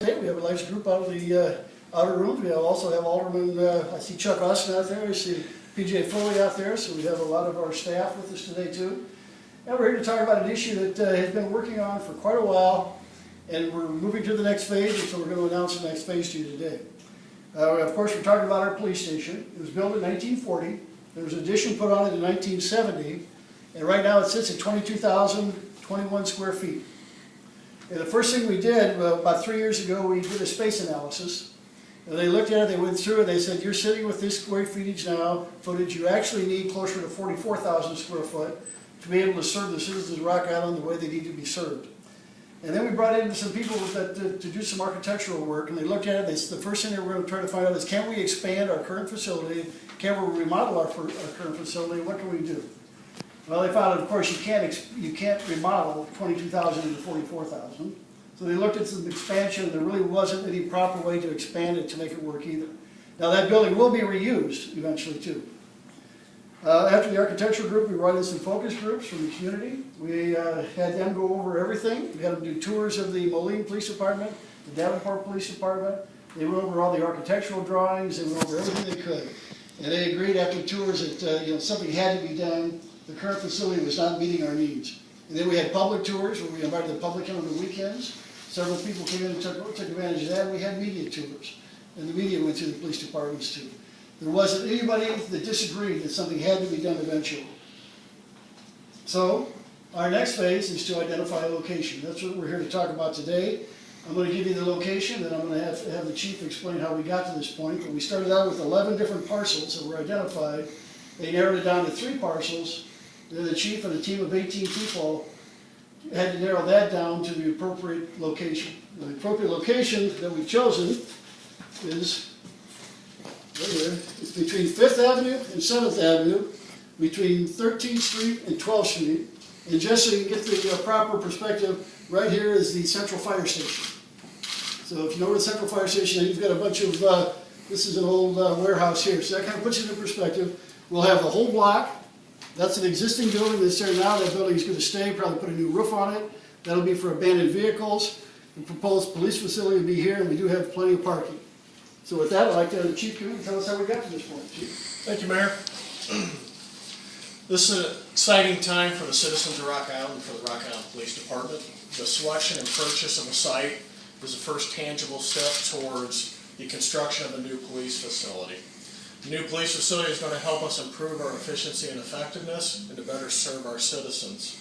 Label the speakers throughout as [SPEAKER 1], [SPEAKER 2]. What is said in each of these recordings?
[SPEAKER 1] We have a large group out of the outer rooms. We also have Alderman, I see Chuck Austin out there, I see PJ Foley out there, so we have a lot of our staff with us today too. And we're here to talk about an issue that has been working on for quite a while, and we're moving to the next phase, and so we're going to announce the next phase to you today. Of course, we're talking about our police station. It was built in 1940. There was an addition put on it in 1970, and right now it sits at 22,021 square feet. And the first thing we did, about 3 years ago, we did a space analysis. And they looked at it, they went through it, they said, you're sitting with this square footage now, you actually need closer to 44,000 square foot to be able to serve the citizens of Rock Island the way they need to be served. And then we brought in some people to do some architectural work, and they looked at it, the first thing they were going to try to find out is, can we expand our current facility? Can we remodel our current facility? What can we do? Well, they found, of course, you can't remodel 22,000 into 44,000. So they looked at some expansion, and there really wasn't any proper way to expand it to make it work either. Now that building will be reused eventually too. After the architectural group, we brought in some focus groups from the community. We had them go over everything. We had them do tours of the Moline Police Department, the Davenport Police Department. They went over all the architectural drawings. They went over everything they could. And they agreed after tours that something had to be done. The current facility was not meeting our needs. And then we had public tours where we invited the public in on the weekends. Several people came in and took advantage of that. And we had media tours. And the media went to the police departments too. There wasn't anybody that disagreed that something had to be done eventually. So our next phase is to identify a location. That's what we're here to talk about today. I'm going to give you the location, then I'm going to have the chief explain how we got to this point. But we started out with 11 different parcels that were identified. They narrowed it down to 3 parcels. Then the chief and a team of 18 people had to narrow that down to the appropriate location. The appropriate location that we've chosen is right here. It's between 5th Avenue and 7th Avenue, between 13th Street and 12th Street. And just so you get the proper perspective, right here is the Central Fire Station. So if you know where the Central Fire Station is, you've got a bunch of, this is an old warehouse here. So that kind of puts it in perspective. We'll have the whole block. That's an existing building that's there now. That building is going to stay, probably put a new roof on it. That'll be for abandoned vehicles. The proposed police facility will be here, and we do have plenty of parking. So with that, I'd like to have the chief come in and tell us how we got to this point. Chief.
[SPEAKER 2] Thank you, Mayor. This is an exciting time for the citizens of Rock Island and for the Rock Island Police Department. The selection and purchase of a site is the first tangible step towards the construction of a new police facility. The new police facility is going to help us improve our efficiency and effectiveness and to better serve our citizens.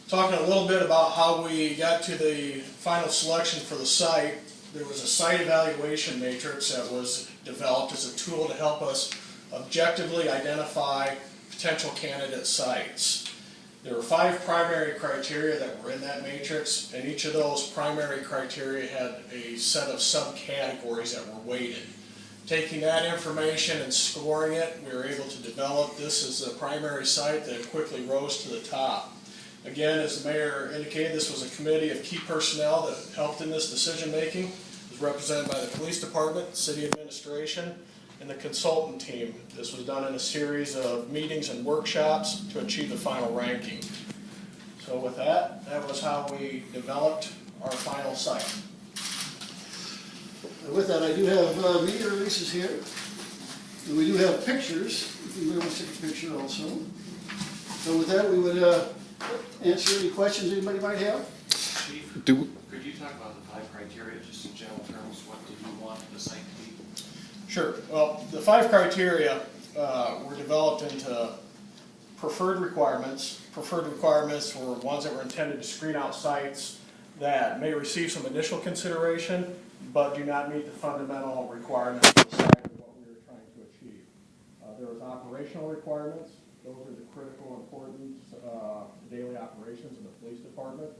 [SPEAKER 2] Talking a little bit about how we got to the final selection for the site, there was a site evaluation matrix that was developed as a tool to help us objectively identify potential candidate sites. There were 5 primary criteria that were in that matrix, and each of those primary criteria had a set of subcategories that were weighted. Taking that information and scoring it, we were able to develop this as a primary site that quickly rose to the top. Again, as the mayor indicated, this was a committee of key personnel that helped in this decision making. It was represented by the police department, city administration, and the consultant team. This was done in a series of meetings and workshops to achieve the final ranking. So with that, that was how we developed our final site.
[SPEAKER 1] With that, I do have media releases here. And we do have pictures, if you want to take a picture also. So with that, we would answer any questions anybody might have.
[SPEAKER 3] Chief, could you talk about the 5 criteria, just in general terms? What did you want the site to be?
[SPEAKER 2] Sure. Well, the 5 criteria were developed into preferred requirements. Preferred requirements were ones that were intended to screen out sites that may receive some initial consideration, but do not meet the fundamental requirements of the site of what we were trying to achieve. There was operational requirements. Those are the critical importance daily operations of the police department.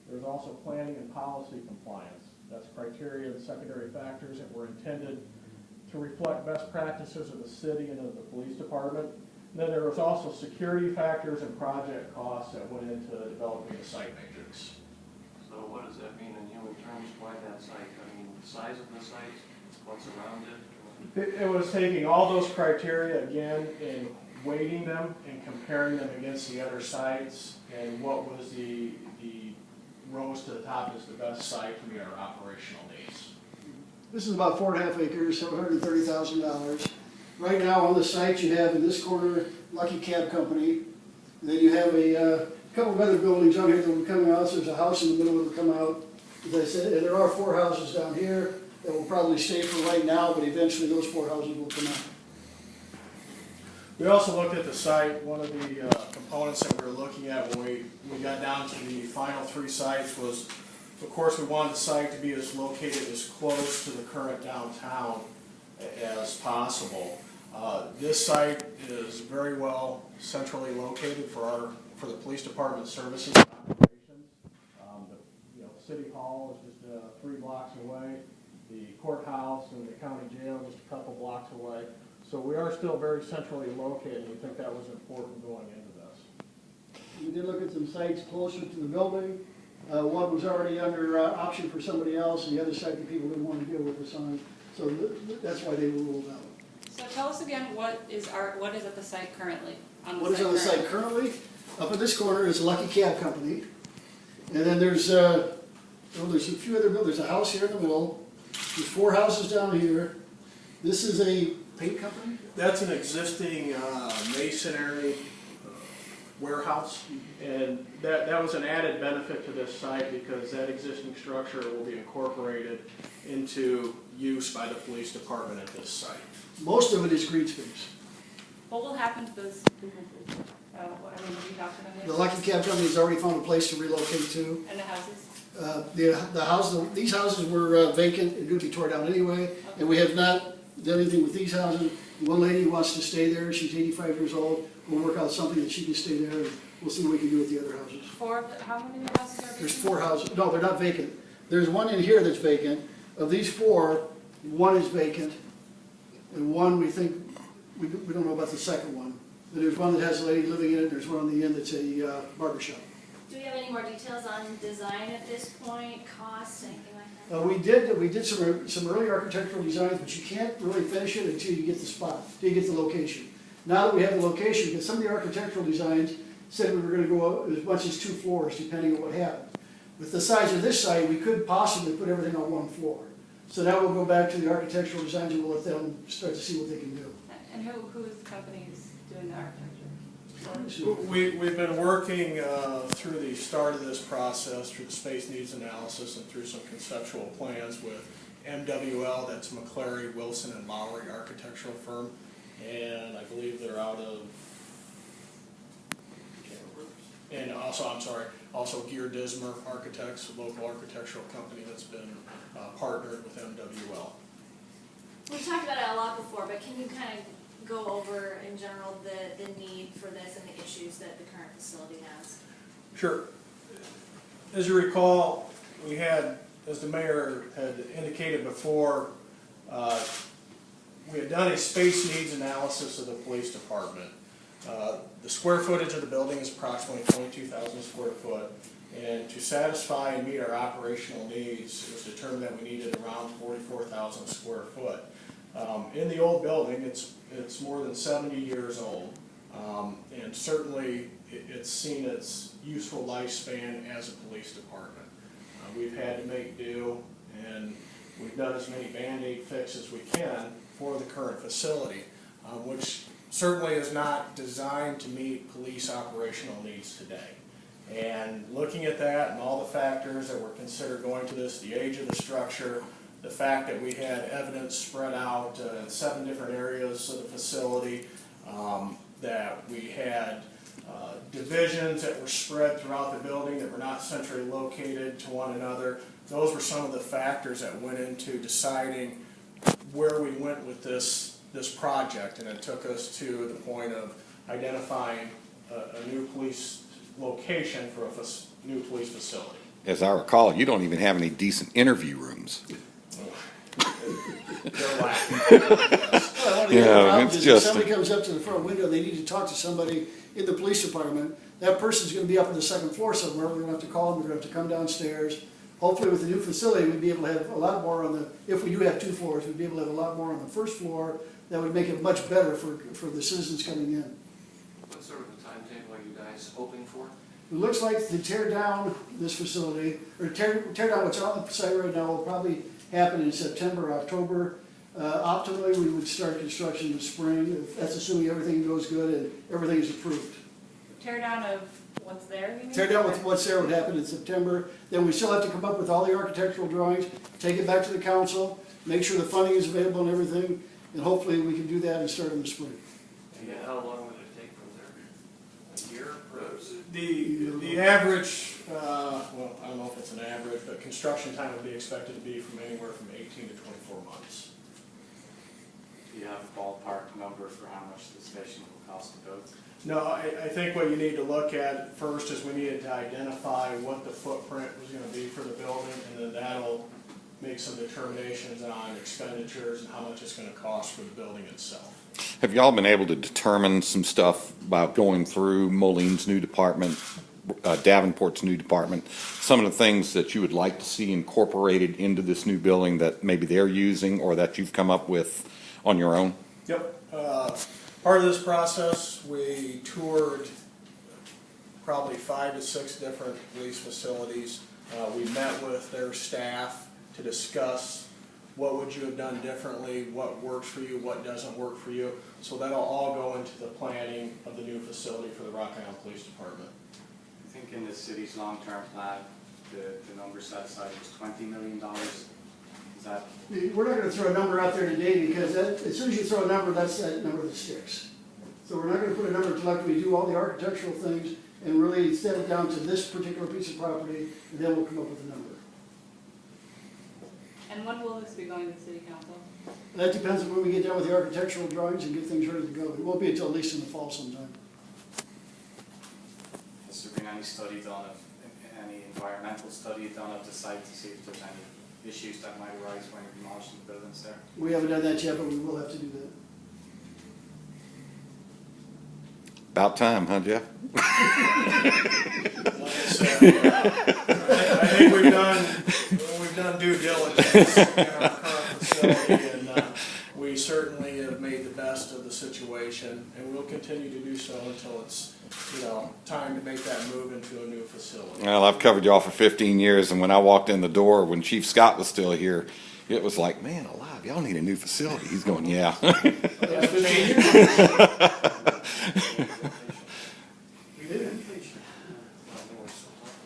[SPEAKER 2] There's also planning and policy compliance. That's criteria and secondary factors that were intended to reflect best practices of the city and of the police department. And then there was also security factors and project costs that went into developing the site matrix.
[SPEAKER 3] So what does that mean in human terms? Why that site? I mean, the size of the site, what's around it?
[SPEAKER 2] It was taking all those criteria again and weighting them and comparing them against the other sites and what was the rose to the top as the best site to meet our operational needs.
[SPEAKER 1] This is about 4.5 acres, $730,000. Right now on the site, you have in this corner, Lucky Cab Company. And then you have a couple of other buildings on here that will be coming out. So there's a house in the middle that will come out. As I said, and there are 4 houses down here that will probably stay for right now, but eventually those 4 houses will come out.
[SPEAKER 2] We also looked at the site. One of the components that we were looking at when we got down to the final 3 sites was, of course, we wanted the site to be located as close to the current downtown as possible. This site is very well centrally located for the police department services and operations. The city hall is just 3 blocks away. The courthouse and the county jail just a couple blocks away. So we are still very centrally located, and we think that was important going into this.
[SPEAKER 1] We did look at some sites closer to the building. One was already under option for somebody else, and the other site the people didn't want to deal with us on. So that's why they were ruled out.
[SPEAKER 4] So tell us again, what is at the site currently?
[SPEAKER 1] What is on the site currently? Up in this corner is Lucky Cab Company. And then there's a few other buildings. There's a house here in the middle. There's 4 houses down here. This is a paint company?
[SPEAKER 2] That's an existing masonry warehouse, and that was an added benefit to this site because that existing structure will be incorporated into use by the police department at this site.
[SPEAKER 1] Most of it is green space.
[SPEAKER 4] What will happen to those businesses? Have you talked to them yet?
[SPEAKER 1] The Lucky Cab Company has already found a place to relocate to.
[SPEAKER 4] And the houses?
[SPEAKER 1] These houses were vacant and going to be torn down anyway, and we have not done anything with these houses. One lady wants to stay there. She's 85 years old. We'll work out something that she can stay there, and we'll see what we can do with the other houses.
[SPEAKER 4] How many houses are vacant?
[SPEAKER 1] There's 4 houses. No, they're not vacant. There's one in here that's vacant. Of these 4, 1 is vacant, and one we think, we don't know about the second one. But there's one that has a lady living in it. There's one on the end that's a barber shop.
[SPEAKER 5] Do we have any more details on design at this point, costs, anything like that?
[SPEAKER 1] We did some early architectural designs, but you can't really finish it until you get the spot, until you get the location. Now that we have the location, because some of the architectural designs said we were going to go as much as 2 floors, depending on what happened. With the size of this site, we could possibly put everything on 1 floor. So now we'll go back to the architectural designs and we'll let them start to see what they can do.
[SPEAKER 4] And who is the company who's doing the architecture?
[SPEAKER 2] We've been working through the start of this process, through the space needs analysis and through some conceptual plans with MWL, that's McClary, Wilson, and Lowry architectural firm. And I believe they're out of, and also Gear Dismer Architects, a local architectural company that's been partnered with MWL.
[SPEAKER 5] We've talked about it a lot before, but can you kind of go over in general the need for this and the issues that the current facility has?
[SPEAKER 2] Sure. As you recall, we had, as the mayor had indicated before, we had done a space needs analysis of the police department. The square footage of the building is approximately 22,000 square foot, and to satisfy and meet our operational needs, it was determined that we needed around 44,000 square foot. In the old building, it's more than 70 years old, and certainly it's seen its useful lifespan as a police department. We've had to make do, and we've done as many Band-Aid fixes as we can for the current facility, which certainly is not designed to meet police operational needs today. And looking at that and all the factors that were considered going to this, the age of the structure, the fact that we had evidence spread out in 7 different areas of the facility, that we had divisions that were spread throughout the building that were not centrally located to one another. Those were some of the factors that went into deciding where we went with this project, and it took us to the point of identifying a new police location for a new police facility.
[SPEAKER 6] As I recall, you don't even have any decent interview rooms.
[SPEAKER 2] They're lacking.
[SPEAKER 1] If somebody comes up to the front window, they need to talk to somebody in the police department. That person's going to be up on the 2nd floor somewhere. We're going to have to call them. We're going to have to come downstairs. Hopefully with the new facility, we'd be able to have a lot more on the, if we do have 2 floors, we'd be able to have a lot more on the 1st floor. That would make it much better for the citizens coming in.
[SPEAKER 3] What sort of a timetable are you guys hoping for?
[SPEAKER 1] It looks like to tear down this facility, or tear down what's on the site right now, will probably happen in September, October. Optimally, we would start construction in the spring. That's assuming everything goes good and everything is approved.
[SPEAKER 4] Tear down of what's there, you mean?
[SPEAKER 1] Tear down with what's there would happen in September. Then we still have to come up with all the architectural drawings, take it back to the council, make sure the funding is available and everything, and hopefully we can do that and start in the spring.
[SPEAKER 3] And how long would it take from there? A year, perhaps?
[SPEAKER 2] The average, well, I don't know if it's an average, but construction time would be expected to be from anywhere from 18 to 24 months.
[SPEAKER 7] Do you have a ballpark number for how much the station will cost to build?
[SPEAKER 2] No, I think what you need to look at first is we needed to identify what the footprint was gonna be for the building, and then that'll make some determinations on expenditures and how much it's gonna cost for the building itself.
[SPEAKER 6] Have y'all been able to determine some stuff by going through Moline's new department, Davenport's new department, some of the things that you would like to see incorporated into this new building that maybe they're using or that you've come up with on your own?
[SPEAKER 2] Yep. Part of this process, we toured probably 5 to 6 different police facilities. We met with their staff to discuss what would you have done differently, what works for you, what doesn't work for you. So that'll all go into the planning of the new facility for the Rock Island Police Department.
[SPEAKER 7] I think in the city's long-term plan, the number set aside was $20 million. Is that,
[SPEAKER 1] We're not gonna throw a number out there today because as soon as you throw a number, that's that number that sticks. So we're not gonna put a number until after we do all the architectural things and really set it down to this particular piece of property, and then we'll come up with a number.
[SPEAKER 4] And when will this be going to the city council?
[SPEAKER 1] That depends on when we get done with the architectural drawings and get things ready to go. It won't be until at least in the fall sometime.
[SPEAKER 7] has there been any study done of, any environmental study done of the site to see if there's any issues that might arise when you're demolishing the buildings there?
[SPEAKER 1] We haven't done that yet, but we will have to do that.
[SPEAKER 6] About time, huh, Jeff?
[SPEAKER 2] Like I said, I think we've done due diligence in our current facility, and we certainly have made the best of the situation, and we'll continue to do so until it's, time to make that move into a new facility.
[SPEAKER 6] Well, I've covered y'all for 15 years, and when I walked in the door, when Chief Scott was still here, it was like, man alive, y'all need a new facility. He's going, yeah.
[SPEAKER 2] That's 15 years.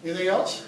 [SPEAKER 1] Anything else?